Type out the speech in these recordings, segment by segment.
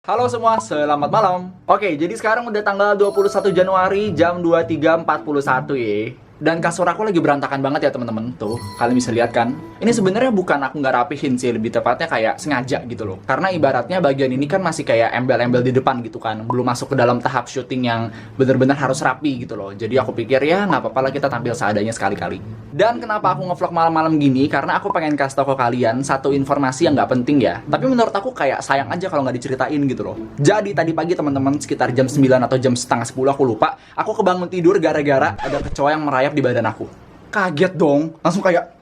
Halo semua, selamat malam. Oke, jadi sekarang udah tanggal 21 Januari jam 23.41 ya. Dan kasur aku lagi berantakan banget ya teman-teman. Tuh, kalian bisa lihat kan. Ini sebenarnya bukan aku nggak rapihin sih, lebih tepatnya kayak sengaja gitu loh. Karena ibaratnya bagian ini kan masih kayak embel-embel di depan gitu kan. Belum masuk ke dalam tahap syuting yang bener-bener harus rapi gitu loh. Jadi aku pikir ya nggak apa-apa lah kita tampil seadanya sekali-kali. Dan kenapa aku ngevlog malam-malam gini? Karena aku pengen kasih tau ke kalian satu informasi yang nggak penting ya. Tapi menurut aku kayak sayang aja kalau nggak diceritain gitu loh. Jadi tadi pagi teman-teman sekitar jam 9 atau jam setengah 10 aku lupa. Aku kebangun tidur gara-gara ada kecoa yang merayap di badan aku. Kaget dong, langsung kayak.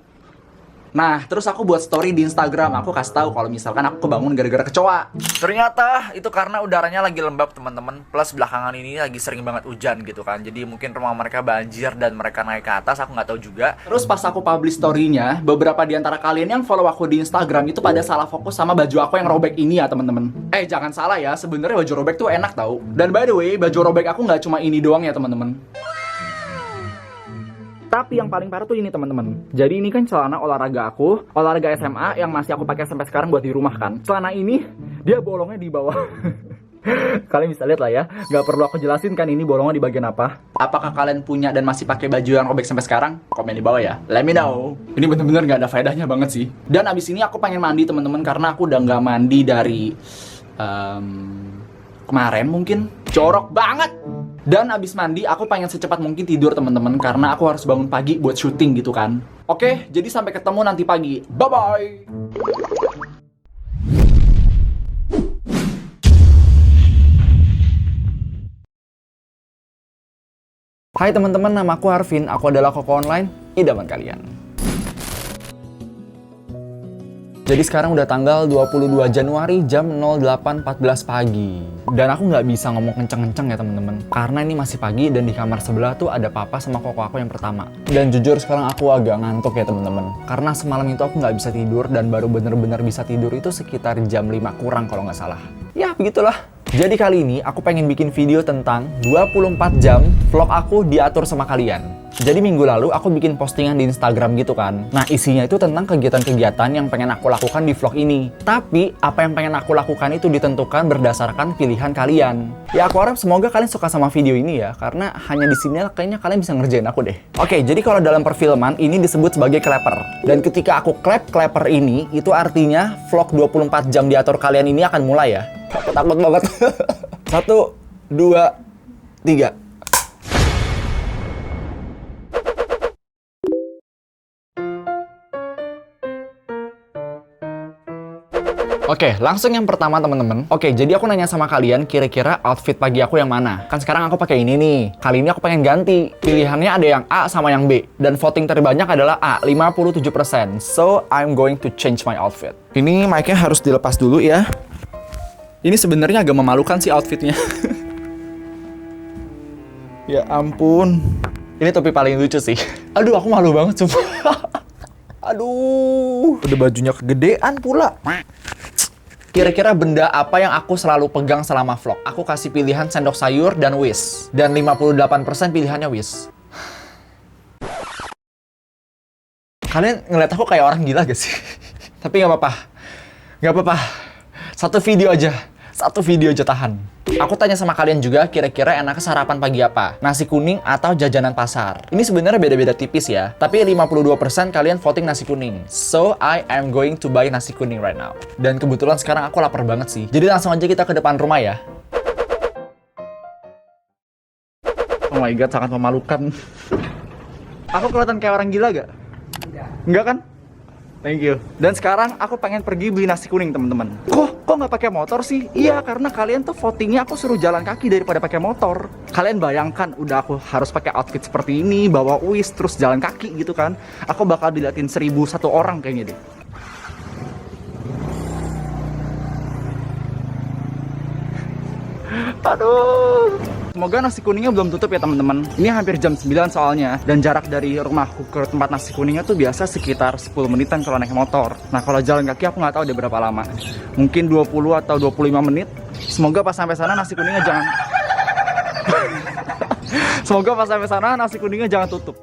Nah, terus aku buat story di Instagram. Aku kasih tahu kalau misalkan aku kebangun gara-gara kecoa. Ternyata itu karena udaranya lagi lembab, teman-teman. Plus belakangan ini lagi sering banget hujan gitu kan. Jadi mungkin rumah mereka banjir dan mereka naik ke atas, aku nggak tahu juga. Terus pas aku publish story-nya, beberapa di antara kalian yang follow aku di Instagram itu pada salah fokus sama baju aku yang robek ini ya, teman-teman. Jangan salah ya, sebenarnya baju robek tuh enak tau. Dan by the way, baju robek aku nggak cuma ini doang ya, teman-teman. Tapi yang paling parah tuh ini teman-teman. Jadi ini kan celana olahraga aku, olahraga SMA yang masih aku pakai sampai sekarang buat di rumah kan. Celana ini dia bolongnya di bawah. Kalian bisa lihat lah ya. Nggak perlu aku jelasin kan ini bolongnya di bagian apa. Apakah kalian punya dan masih pakai baju yang robek sampai sekarang? Komen di bawah ya. Let me know. Ini bener-bener nggak ada faedahnya banget sih. Dan abis ini aku pengen mandi teman-teman karena aku udah nggak mandi dari kemarin mungkin. Jorok banget. Dan abis mandi, aku pengen secepat mungkin tidur teman-teman karena aku harus bangun pagi buat syuting gitu kan. Oke, jadi sampai ketemu nanti pagi. Bye-bye! Hai teman-teman, nama aku Arvin. Aku adalah koko online, idaman kalian. Jadi sekarang udah tanggal 22 Januari jam 08.14 pagi. Dan aku nggak bisa ngomong kenceng-kenceng ya temen-temen. Karena ini masih pagi dan di kamar sebelah tuh ada papa sama koko aku yang pertama. Dan jujur sekarang aku agak ngantuk ya temen-temen. Karena semalam itu aku nggak bisa tidur dan baru bener-bener bisa tidur itu sekitar jam 5 kurang kalau nggak salah. Ya begitulah. Jadi kali ini aku pengen bikin video tentang 24 jam vlog aku diatur sama kalian. Jadi minggu lalu aku bikin postingan di Instagram gitu kan. Nah isinya itu tentang kegiatan-kegiatan yang pengen aku lakukan di vlog ini. Tapi apa yang pengen aku lakukan itu ditentukan berdasarkan pilihan kalian. Ya aku harap semoga kalian suka sama video ini ya. Karena hanya di sini kayaknya kalian bisa ngerjain aku deh. Oke, jadi kalau dalam perfilman ini disebut sebagai clapper. Dan ketika aku clapper ini, itu artinya vlog 24 jam diatur kalian ini akan mulai ya. Aku takut banget. 1, 2, 3. Oke, langsung yang pertama teman-teman. Oke, jadi aku nanya sama kalian kira-kira outfit pagi aku yang mana? Kan sekarang aku pakai ini nih. Kali ini aku pengen ganti. Pilihannya ada yang A sama yang B. Dan voting terbanyak adalah A, 57%. So, I'm going to change my outfit. Ini mic-nya harus dilepas dulu ya. Ini sebenarnya agak memalukan sih outfitnya. Ya ampun. Ini topi paling lucu sih. Aduh, aku malu banget sumpah. Aduh, udah bajunya kegedean pula. Kira-kira benda apa yang aku selalu pegang selama vlog? Aku kasih pilihan sendok sayur dan Wish. Dan 58% pilihannya Wish. Kalian ngeliat aku kayak orang gila gak sih? Tapi gak apa-apa. Gak apa-apa. Satu video aja tahan. Aku tanya sama kalian juga kira-kira enaknya sarapan pagi apa? Nasi kuning atau jajanan pasar? Ini sebenarnya beda-beda tipis ya. Tapi 52% kalian voting nasi kuning. So, I am going to buy nasi kuning right now. Dan kebetulan sekarang aku lapar banget sih. Jadi langsung aja kita ke depan rumah ya. Oh my god, sangat memalukan. Aku kelihatan kayak orang gila gak? Enggak kan? Thank you. Dan sekarang aku pengen pergi beli nasi kuning teman-teman. Kok nggak pakai motor sih? Iya, karena kalian tuh votingnya aku suruh jalan kaki daripada pakai motor. Kalian bayangkan, udah aku harus pakai outfit seperti ini, bawa Wish, terus jalan kaki gitu kan? Aku bakal diliatin 1001 orang kayaknya deh. Aduh. Semoga nasi kuningnya belum tutup ya teman-teman. Ini hampir jam 9 soalnya. Dan jarak dari rumahku ke tempat nasi kuningnya tuh biasa sekitar 10 menitan kalau naik motor. Nah kalau jalan kaki aku nggak tahu deh berapa lama. Mungkin 20 atau 25 menit. Semoga pas sampai sana nasi kuningnya jangan Semoga pas sampai sana nasi kuningnya jangan tutup.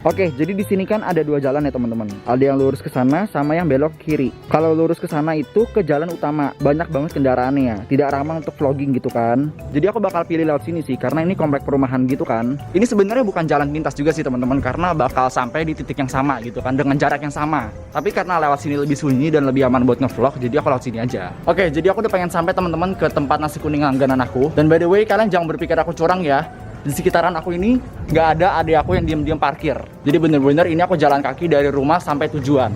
Oke, jadi di sini kan ada 2 jalan ya teman-teman. Ada yang lurus ke sana sama yang belok kiri. Kalau lurus ke sana itu ke jalan utama, banyak banget kendaraannya, tidak ramah untuk vlogging gitu kan. Jadi aku bakal pilih lewat sini sih, karena ini komplek perumahan gitu kan. Ini sebenarnya bukan jalan pintas juga sih teman-teman, karena bakal sampai di titik yang sama gitu kan, dengan jarak yang sama. Tapi karena lewat sini lebih sunyi dan lebih aman buat ngevlog, jadi aku lewat sini aja. Oke, jadi aku udah pengen sampai teman-teman ke tempat nasi kuning langganan aku. Dan by the way, kalian jangan berpikir aku curang ya. Di sekitaran aku ini nggak ada adik aku yang diam-diam parkir. Jadi bener-bener ini aku jalan kaki dari rumah sampai tujuan.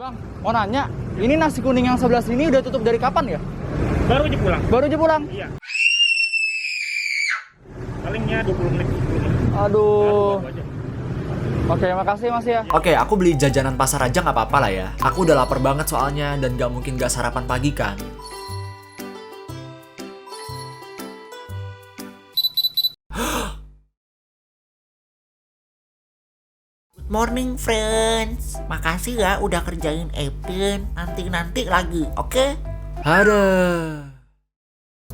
Bang, mau nanya, ini nasi kuning yang sebelah sini udah tutup dari kapan ya? Baru aja pulang. Baru aja pulang? Iya. Palingnya 20 menit. Aduh. Oke, makasih Mas ya. Oke, aku beli jajanan pasar aja nggak apa-apa lah ya. Aku udah lapar banget soalnya dan nggak mungkin nggak sarapan pagi kan. Good morning friends. Makasih ya udah kerjain Epin. Nanti lagi, oke? Ada.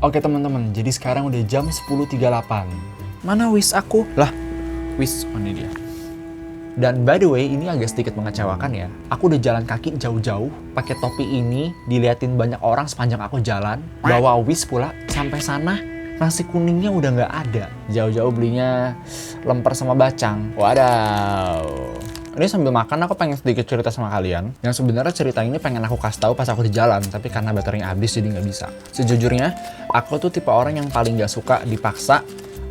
Oke teman-teman, jadi sekarang udah jam 10.38. Mana wis aku? Lah, wis, oh ini dia. Dan by the way, ini agak sedikit mengecewakan ya. Aku udah jalan kaki jauh-jauh, pakai topi ini, diliatin banyak orang sepanjang aku jalan. Bawa wis pula, sampai sana nasi kuningnya udah nggak ada. Jauh-jauh belinya lemper sama bacang. Wadaw. Ini sambil makan aku pengen sedikit cerita sama kalian. Yang sebenarnya cerita ini pengen aku kasih tahu pas aku di jalan, tapi karena baterainya habis jadi nggak bisa. Sejujurnya, aku tuh tipe orang yang paling nggak suka dipaksa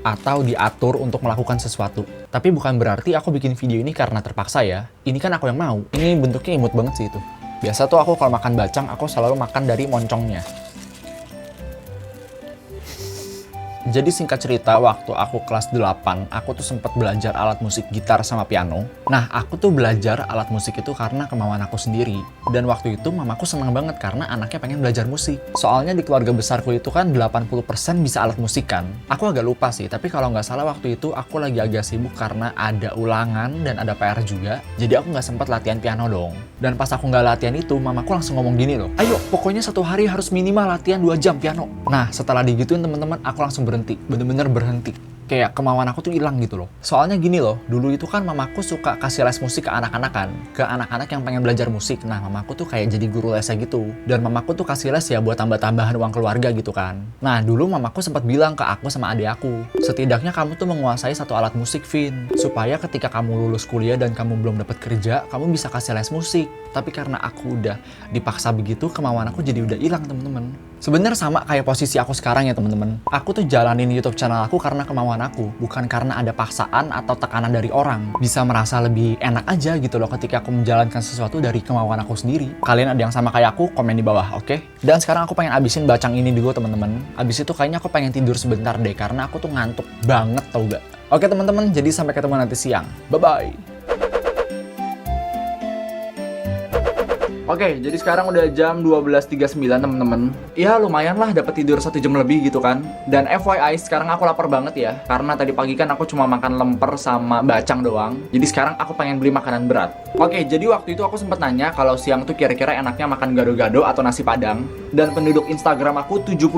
atau diatur untuk melakukan sesuatu. Tapi bukan berarti aku bikin video ini karena terpaksa ya. Ini kan aku yang mau. Ini bentuknya imut banget sih itu. Biasa tuh aku kalau makan bacang, aku selalu makan dari moncongnya. Jadi singkat cerita, waktu aku kelas 8, aku tuh sempat belajar alat musik gitar sama piano. Nah, aku tuh belajar alat musik itu karena kemauan aku sendiri. Dan waktu itu mamaku senang banget karena anaknya pengen belajar musik. Soalnya di keluarga besarku itu kan 80% bisa alat musik kan. Aku agak lupa sih, tapi kalau nggak salah waktu itu aku lagi agak sibuk karena ada ulangan dan ada PR juga. Jadi aku nggak sempat latihan piano dong. Dan pas aku nggak latihan itu, mamaku langsung ngomong gini loh. Ayo, pokoknya 1 hari harus minimal latihan 2 jam piano. Nah, setelah digituin teman-teman, aku langsung berhenti, bener-bener berhenti. Kayak kemauan aku tuh hilang gitu loh. Soalnya gini loh, dulu itu kan mamaku suka kasih les musik ke anak-anak kan. Ke anak-anak yang pengen belajar musik. Nah, mamaku tuh kayak jadi guru lesnya gitu. Dan mamaku tuh kasih les ya buat tambah-tambahan uang keluarga gitu kan. Nah, dulu mamaku sempat bilang ke aku sama adik aku, setidaknya kamu tuh menguasai 1 alat musik, Vin. Supaya ketika kamu lulus kuliah dan kamu belum dapat kerja, kamu bisa kasih les musik. Tapi karena aku udah dipaksa begitu, kemauan aku jadi udah hilang, temen-temen. Sebenarnya sama kayak posisi aku sekarang ya, temen-temen. Aku tuh jalanin YouTube channel aku karena kemauan aku, bukan karena ada paksaan atau tekanan dari orang. Bisa merasa lebih enak aja gitu loh ketika aku menjalankan sesuatu dari kemauan aku sendiri. Kalian ada yang sama kayak aku, komen di bawah, oke? Dan sekarang aku pengen abisin bacang ini dulu, temen-temen. Abis itu kayaknya aku pengen tidur sebentar deh, karena aku tuh ngantuk banget, tau gak? Oke teman-teman, jadi sampai ketemu nanti siang. Bye-bye! Oke, jadi sekarang udah jam 12.39 temen-temen. Ya lumayan lah dapat tidur 1 jam lebih gitu kan. Dan FYI sekarang aku lapar banget ya. Karena tadi pagi kan aku cuma makan lemper sama bacang doang. Jadi sekarang aku pengen beli makanan berat. Oke, jadi waktu itu aku sempat nanya kalau siang tuh kira-kira enaknya makan gado-gado atau nasi padang. Dan penduduk Instagram aku 72%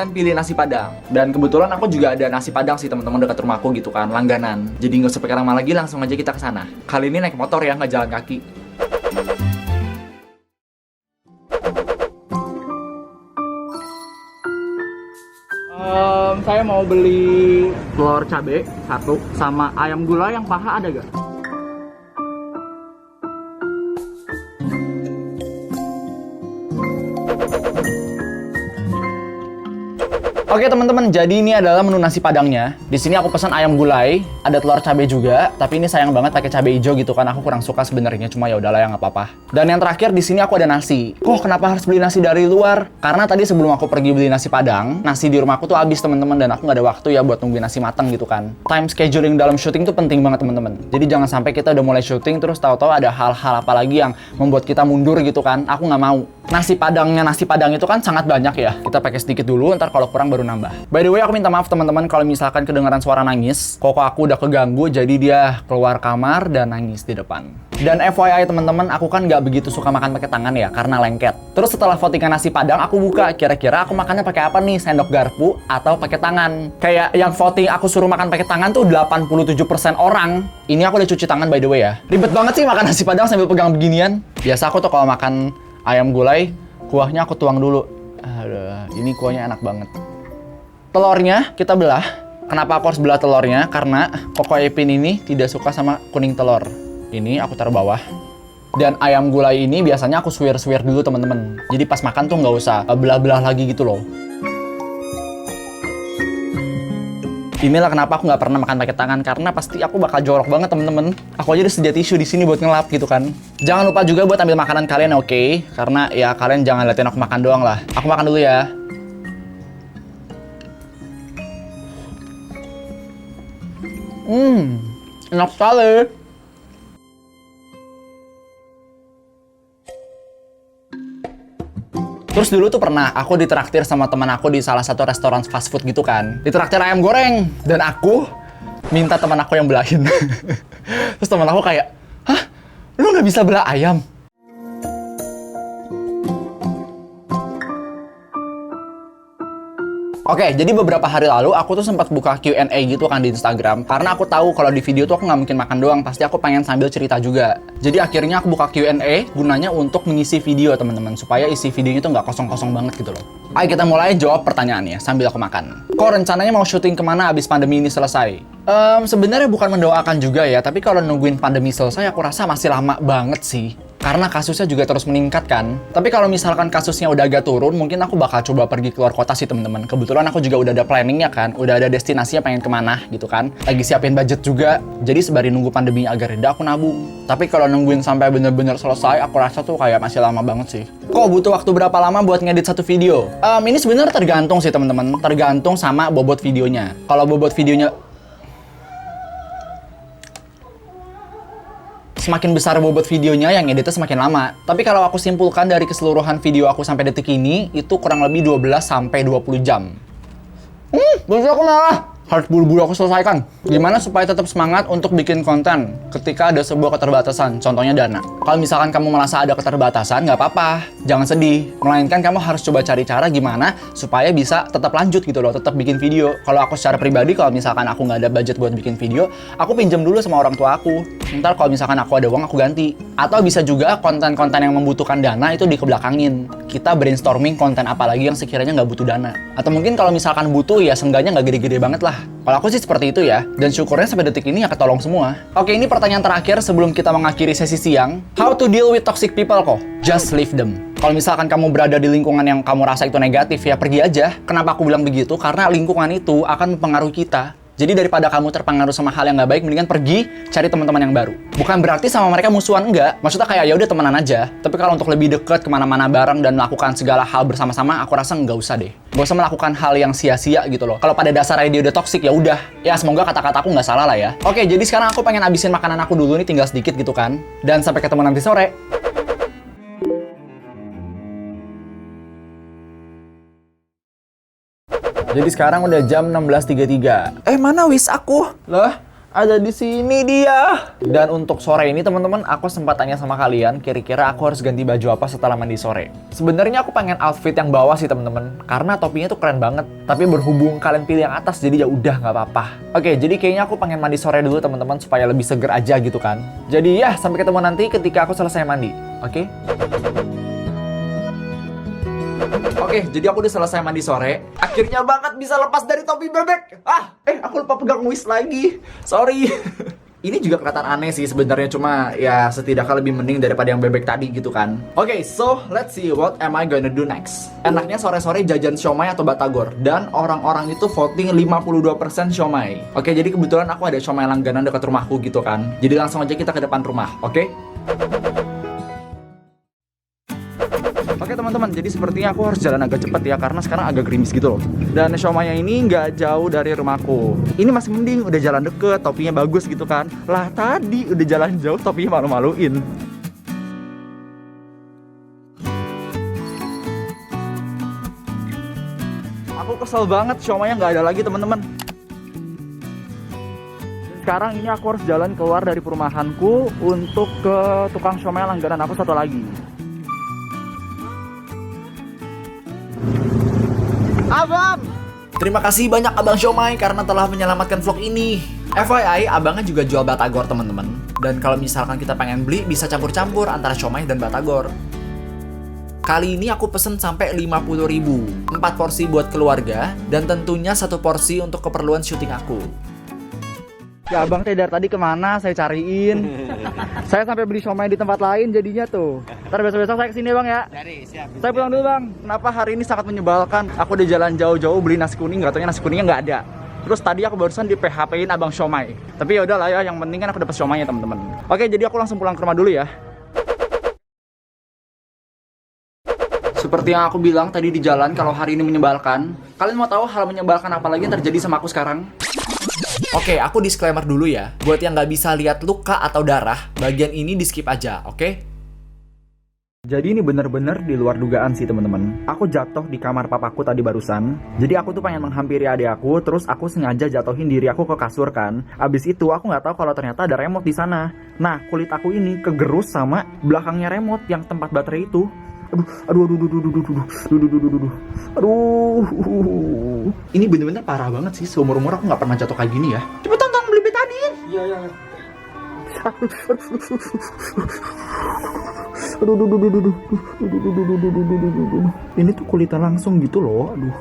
pilih nasi padang. Dan kebetulan aku juga ada nasi padang sih teman-teman dekat rumahku gitu kan, langganan. Jadi nggak usah pakai lama lagi, langsung aja kita ke sana. Kali ini naik motor ya, nggak jalan kaki. Saya mau beli telur cabe 1 sama ayam gulai yang paha, ada gak? Oke teman-teman, jadi ini adalah menu nasi padangnya. Di sini aku pesan ayam gulai, ada telur cabai juga, tapi ini sayang banget pakai cabai hijau gitu kan. Aku kurang suka sebenarnya, cuma ya udahlah ya nggak apa-apa. Dan yang terakhir di sini aku ada nasi. Kok kenapa harus beli nasi dari luar? Karena tadi sebelum aku pergi beli nasi padang, nasi di rumahku tuh habis teman-teman, dan aku nggak ada waktu ya buat nungguin nasi matang gitu kan. Time scheduling dalam syuting tuh penting banget teman-teman. Jadi jangan sampai kita udah mulai syuting terus tahu-tahu ada hal-hal apa lagi yang membuat kita mundur gitu kan. Aku nggak mau. nasi padang itu kan sangat banyak ya. Kita pakai sedikit dulu, ntar kalau kurang baru nambah. By the way, aku minta maaf teman-teman kalau misalkan kedengaran suara nangis. Koko aku udah keganggu, jadi dia keluar kamar dan nangis di depan. Dan FYI teman-teman, aku kan nggak begitu suka makan pakai tangan ya, karena lengket. Terus setelah votingan nasi padang, aku buka kira-kira aku makannya pakai apa nih, sendok garpu atau pakai tangan. Kayak yang voting aku suruh makan pakai tangan tuh 87% orang. Ini aku udah cuci tangan by the way ya. Ribet banget sih makan nasi padang sambil pegang beginian. Biasa aku tuh kalau makan ayam gulai, kuahnya aku tuang dulu. Aduh, ini kuahnya enak banget. Telurnya kita belah. Kenapa aku harus belah telurnya? Karena Koko Epin ini tidak suka sama kuning telur. Ini aku taruh bawah. Dan ayam gulai ini biasanya aku suwir-suwir dulu teman-teman. Jadi pas makan tuh nggak usah belah-belah lagi gitu loh. Inilah kenapa aku nggak pernah makan pakai tangan, karena pasti aku bakal jorok banget temen-temen. Aku aja udah sedia tisu di sini buat ngelap gitu kan. Jangan lupa juga buat ambil makanan kalian, oke? Karena ya kalian jangan liatin aku makan doang lah. Aku makan dulu ya. Enak sekali. Terus dulu tuh pernah aku ditraktir sama teman aku di salah satu restoran fast food gitu kan. Ditraktir ayam goreng. Dan aku minta teman aku yang belahin. Terus teman aku kayak, hah? Lu nggak bisa belah ayam? Oke, jadi beberapa hari lalu aku tuh sempat buka Q&A gitu kan di Instagram. Karena aku tahu kalau di video tuh aku nggak mungkin makan doang, pasti aku pengen sambil cerita juga. Jadi akhirnya aku buka Q&A gunanya untuk mengisi video teman-teman, supaya isi videonya tuh nggak kosong-kosong banget gitu loh. Ayo kita mulai jawab pertanyaannya sambil aku makan. Kok rencananya mau syuting kemana abis pandemi ini selesai? Sebenarnya bukan mendoakan juga ya, tapi kalau nungguin pandemi selesai aku rasa masih lama banget sih. Karena kasusnya juga terus meningkat kan. Tapi kalau misalkan kasusnya udah agak turun, mungkin aku bakal coba pergi keluar kota sih teman-teman. Kebetulan aku juga udah ada planningnya kan, udah ada destinasinya pengen kemana gitu kan. Lagi siapin budget juga. Jadi sembari nunggu pandemi agak reda aku nabung. Tapi kalau nungguin sampai bener-bener selesai, aku rasa tuh kayak masih lama banget sih. Kok butuh waktu berapa lama buat ngedit satu video? Ini sebenarnya tergantung sih teman-teman. Tergantung sama bobot videonya. Kalau bobot videonya semakin besar bobot videonya, yang editnya semakin lama. Tapi kalau aku simpulkan dari keseluruhan video aku sampai detik ini, itu kurang lebih 12 sampai 20 jam. Baju aku malah harus buru-buru aku selesaikan. Gimana supaya tetap semangat untuk bikin konten ketika ada sebuah keterbatasan, contohnya dana. Kalau misalkan kamu merasa ada keterbatasan, nggak apa-apa, jangan sedih. Melainkan kamu harus coba cari cara gimana supaya bisa tetap lanjut gitu loh, tetap bikin video. Kalau aku secara pribadi, kalau misalkan aku nggak ada budget buat bikin video, aku pinjam dulu sama orang tua aku. Ntar kalau misalkan aku ada uang, aku ganti. Atau bisa juga konten-konten yang membutuhkan dana itu dikebelakangin. Kita brainstorming konten apa lagi yang sekiranya nggak butuh dana. Atau mungkin kalau misalkan butuh, ya seenggaknya nggak gede-gede banget lah. Kalau aku sih seperti itu ya, dan syukurnya sampai detik ini ya ketolong semua. Oke, ini pertanyaan terakhir sebelum kita mengakhiri sesi siang. How to deal with toxic people kok? Just leave them. Kalau misalkan kamu berada di lingkungan yang kamu rasa itu negatif, ya pergi aja. Kenapa aku bilang begitu? Karena lingkungan itu akan mempengaruhi kita. Jadi daripada kamu terpengaruh sama hal yang nggak baik, mendingan pergi cari teman-teman yang baru. Bukan berarti sama mereka musuhan, enggak. Maksudnya kayak ya udah temenan aja. Tapi kalau untuk lebih deket kemana-mana bareng dan melakukan segala hal bersama-sama, aku rasa nggak usah deh. Nggak usah melakukan hal yang sia-sia gitu loh. Kalau pada dasarnya dia udah toksik, ya udah. Ya semoga kata-kata aku nggak salah lah ya. Oke, jadi sekarang aku pengen abisin makanan aku dulu nih, tinggal sedikit gitu kan. Dan sampai ketemu nanti sore. Jadi sekarang udah jam 16.33. Mana wis aku? Loh, ada di sini dia. Dan untuk sore ini teman-teman, aku sempat tanya sama kalian, kira-kira aku harus ganti baju apa setelah mandi sore. Sebenarnya aku pengen outfit yang bawah sih teman-teman, karena topinya tuh keren banget. Tapi berhubung kalian pilih yang atas, jadi ya udah nggak apa-apa. Oke, jadi kayaknya aku pengen mandi sore dulu teman-teman, supaya lebih seger aja gitu kan. Jadi ya, sampai ketemu nanti ketika aku selesai mandi. Oke? Oke, jadi aku udah selesai mandi sore. Akhirnya banget bisa lepas dari topi bebek. Aku lupa pegang wis lagi. Sorry. Ini juga kelihatan aneh sih sebenarnya, cuma ya setidaknya lebih mending daripada yang bebek tadi gitu kan. Oke, so let's see what am I gonna do next. Enaknya sore-sore jajan siomay atau batagor, dan orang-orang itu voting 52% siomay. Oke, jadi kebetulan aku ada siomay langganan dekat rumahku gitu kan. Jadi langsung aja kita ke depan rumah, oke? Oke teman-teman, jadi sepertinya aku harus jalan agak cepat ya, karena sekarang agak gerimis gitu loh. Dan siomay ini nggak jauh dari rumahku. Ini masih mending, udah jalan deket, topinya bagus gitu kan. Lah tadi udah jalan jauh, topinya malu-maluin. Aku kesel banget, siomaynya nggak ada lagi teman-teman. Sekarang ini aku harus jalan keluar dari perumahanku untuk ke tukang siomay langganan aku satu lagi. Abang! Terima kasih banyak Abang Siomay karena telah menyelamatkan vlog ini. FYI, abangnya juga jual batagor teman-teman. Dan kalau misalkan kita pengen beli, bisa campur-campur antara siomay dan batagor. Kali ini aku pesen sampai 50.000, 4 porsi buat keluarga, dan tentunya 1 porsi untuk keperluan syuting aku. Ya abang teh dari tadi kemana saya cariin. Saya sampai beli siomay di tempat lain jadinya tuh. Ntar besok-besok saya kesini bang ya. Siap. Saya pulang dulu bang. Kenapa hari ini sangat menyebalkan? Aku udah jalan jauh-jauh beli nasi kuning, gak taunya nasi kuningnya nggak ada. Terus tadi aku barusan di PHP-in abang siomay. Tapi ya udahlah ya, yang penting kan aku dapat siomaynya teman-teman. Oke, jadi aku langsung pulang ke rumah dulu ya. Seperti yang aku bilang tadi di jalan, kalau hari ini menyebalkan. Kalian mau tahu hal menyebalkan apa lagi yang terjadi sama aku sekarang? Oke, aku disclaimer dulu ya. Buat yang nggak bisa lihat luka atau darah, bagian ini di skip aja, oke? Jadi ini bener-bener di luar dugaan sih teman-teman. Aku jatuh di kamar papaku tadi barusan. Jadi aku tuh pengen menghampiri adik aku, terus aku sengaja jatuhin diri aku ke kasur kan. Abis itu aku nggak tahu kalau ternyata ada remote di sana. Nah, kulit aku ini kegerus sama belakangnya remote yang tempat baterai itu. Aduh. Ini bener-bener parah banget sih. Seumur-umur aku nggak pernah jatuh kayak gini ya. Cepetan tolong beli betadin. Iya. Ini tuh kulitnya langsung gitu loh. Aduh.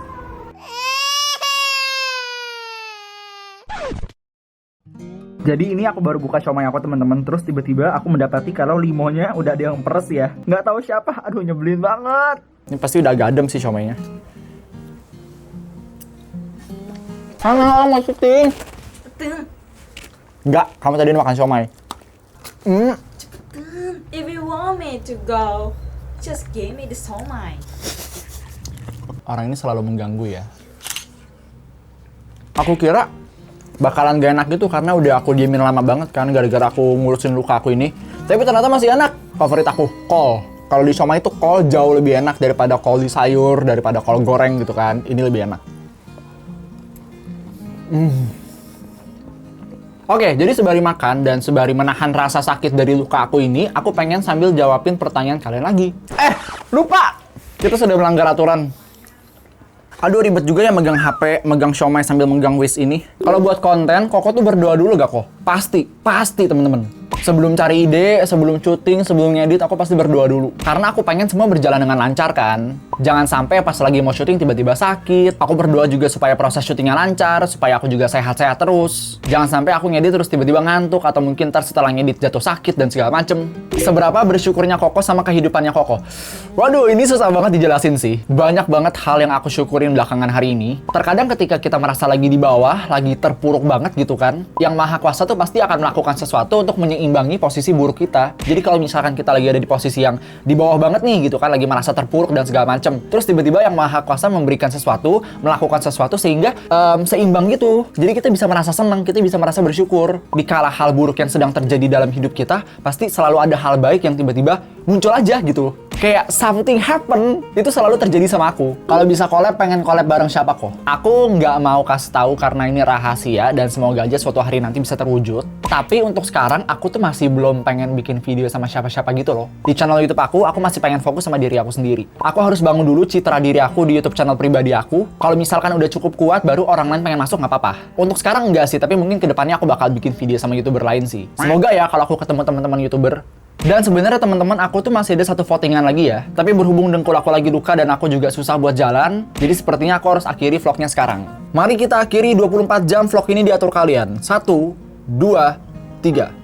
Jadi ini aku baru buka siomay aku teman-teman. Terus tiba-tiba aku mendapati kalau limonya udah ada yang peres ya. Nggak tahu siapa. Aduh nyebelin banget. Ini pasti udah agak adem sih siomaynya. Halo, mau syuting? Enggak, kamu tadi makan siomay. If you want me to go, just give me the somai. Orang ini selalu mengganggu ya. Aku kira bakalan gak enak gitu karena udah aku diemin lama banget kan gara-gara aku ngurusin luka aku ini. Tapi ternyata masih enak. Favorit aku, kol. Kalau di siomay itu kol jauh lebih enak daripada kol di sayur, daripada kol goreng gitu kan. Ini lebih enak. Oke, jadi sembari makan dan sembari menahan rasa sakit dari luka aku ini, aku pengen sambil jawabin pertanyaan kalian lagi. Lupa! Kita sudah melanggar aturan. Aduh, ribet juga ya megang HP, megang siomay sambil megang Wish ini. Kalau buat konten, Koko tuh berdoa dulu gak kok? Pasti temen-temen. Sebelum cari ide, sebelum syuting, sebelum ngedit, aku pasti berdoa dulu. Karena aku pengen semua berjalan dengan lancar kan. Jangan sampai pas lagi mau syuting tiba-tiba sakit. Aku berdoa juga supaya proses syutingnya lancar, supaya aku juga sehat-sehat terus. Jangan sampai aku ngedit terus tiba-tiba ngantuk, atau mungkin ntar setelah ngedit jatuh sakit dan segala macem. Seberapa bersyukurnya Koko sama kehidupannya Koko? Waduh, ini susah banget dijelasin sih. Banyak banget hal yang aku syukurin belakangan hari ini. Terkadang ketika kita merasa lagi di bawah, lagi terpuruk banget gitu kan, yang Maha Kuasa tuh pasti akan melakukan sesuatu untuk menyeimbangi posisi buruk kita. Jadi kalau misalkan kita lagi ada di posisi yang di bawah banget nih gitu kan, lagi merasa terpuruk dan segala macem, terus tiba-tiba yang Maha Kuasa memberikan sesuatu, melakukan sesuatu sehingga seimbang gitu. Jadi kita bisa merasa senang, kita bisa merasa bersyukur. Dikala hal buruk yang sedang terjadi dalam hidup kita, pasti selalu ada hal baik yang tiba-tiba muncul aja gitu. Kayak something happen, itu selalu terjadi sama aku. Kalau bisa collab, pengen collab bareng siapa kok? Aku nggak mau kasih tahu karena ini rahasia dan semoga aja suatu hari nanti bisa terwujud. Tapi untuk sekarang, aku tuh masih belum pengen bikin video sama siapa-siapa gitu loh. Di channel YouTube aku masih pengen fokus sama diri aku sendiri. Aku harus bangun dulu citra diri aku di YouTube channel pribadi aku. Kalau misalkan udah cukup kuat, baru orang lain pengen masuk nggak apa-apa. Untuk sekarang enggak sih, tapi mungkin kedepannya aku bakal bikin video sama YouTuber lain sih. Semoga ya kalau aku ketemu teman-teman YouTuber. Dan sebenarnya teman-teman, aku tuh masih ada satu votingan lagi ya. Tapi berhubung dengkul aku lagi luka dan aku juga susah buat jalan, jadi sepertinya aku harus akhiri vlognya sekarang. Mari kita akhiri 24 jam vlog ini diatur kalian. 1, 2, 3.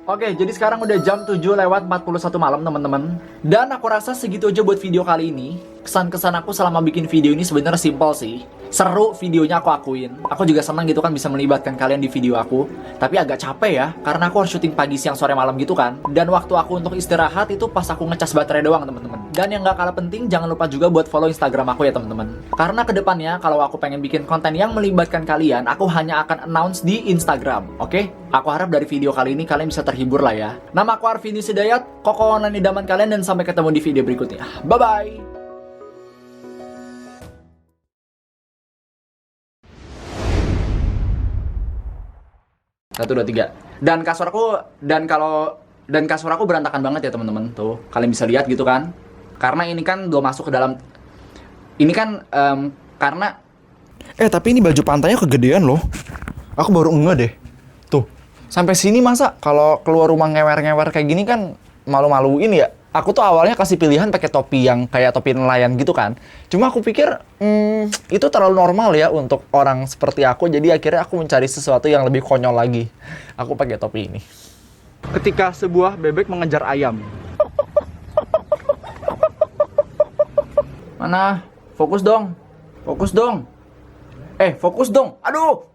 Oke, jadi sekarang udah jam 7 lewat 41 malam teman-teman. Dan aku rasa segitu aja buat video kali ini. kesan-kesan aku selama bikin video ini sebenarnya simpel sih. Seru videonya, aku akuin. Aku juga senang gitu kan bisa melibatkan kalian di video aku. Tapi agak capek ya, karena aku harus syuting pagi, siang, sore, malam gitu kan. Dan waktu aku untuk istirahat itu pas aku ngecas baterai doang teman-teman. Dan yang gak kalah penting, jangan lupa juga buat follow Instagram aku ya teman-teman. Karena kedepannya kalau aku pengen bikin konten yang melibatkan kalian, aku hanya akan announce di Instagram, oke? Aku harap dari video kali ini kalian bisa terhibur lah ya. Nama aku Arvin Hidayat, kokonan idaman kalian, dan sampai ketemu di video berikutnya. Bye-bye! 1, 2, 3. Dan kasur aku berantakan banget ya teman-teman. Tuh, kalian bisa lihat gitu kan. Karena ini kan udah masuk ke dalam. Ini kan karena Tapi ini baju pantainya kegedean loh. Aku baru ngeh deh. Tuh, sampai sini masa kalau keluar rumah ngewer-ngewer kayak gini kan malu-maluin ya. Aku tuh awalnya kasih pilihan pakai topi yang kayak topi nelayan gitu kan. Cuma aku pikir itu terlalu normal ya untuk orang seperti aku. Jadi akhirnya aku mencari sesuatu yang lebih konyol lagi. Aku pakai topi ini. ketika sebuah bebek mengejar ayam. Mana? Fokus dong. Fokus dong. Fokus dong. Aduh.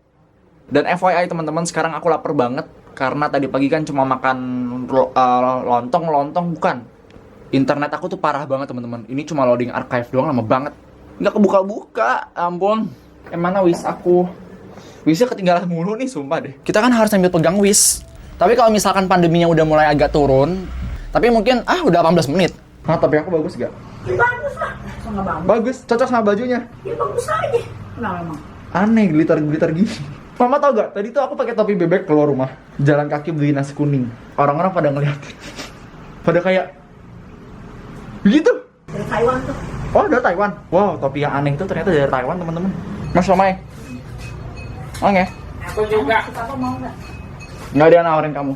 Dan FYI teman-teman, sekarang aku lapar banget karena tadi pagi kan cuma makan lontong bukan. Internet aku tuh parah banget teman-teman. Ini cuma loading archive doang, lama banget. Nggak kebuka-buka, ampun. Mana Wish aku? Wishnya ketinggalan mulu nih, sumpah deh. Kita kan harus sambil pegang Wish. Tapi kalau misalkan pandeminya udah mulai agak turun, tapi mungkin udah 18 menit. Hah, tapi aku bagus gak? Ya bagus lah. Sama banget. Bagus, cocok sama bajunya. Ya bagus aja. Kenapa emang? Aneh, glitter-glitter gini. Mama tau gak? Tadi tuh aku pakai topi bebek keluar rumah. Jalan kaki beli nasi kuning. Orang-orang pada ngeliatin. Pada kayak begitu. Dari Taiwan tuh. Oh, dari Taiwan. Wow, topi yang aneh itu ternyata dari Taiwan, teman-teman. Mas Somai. Mau nggak? Aku juga. Papa mau nggak? Nggak ada yang nawarin kamu.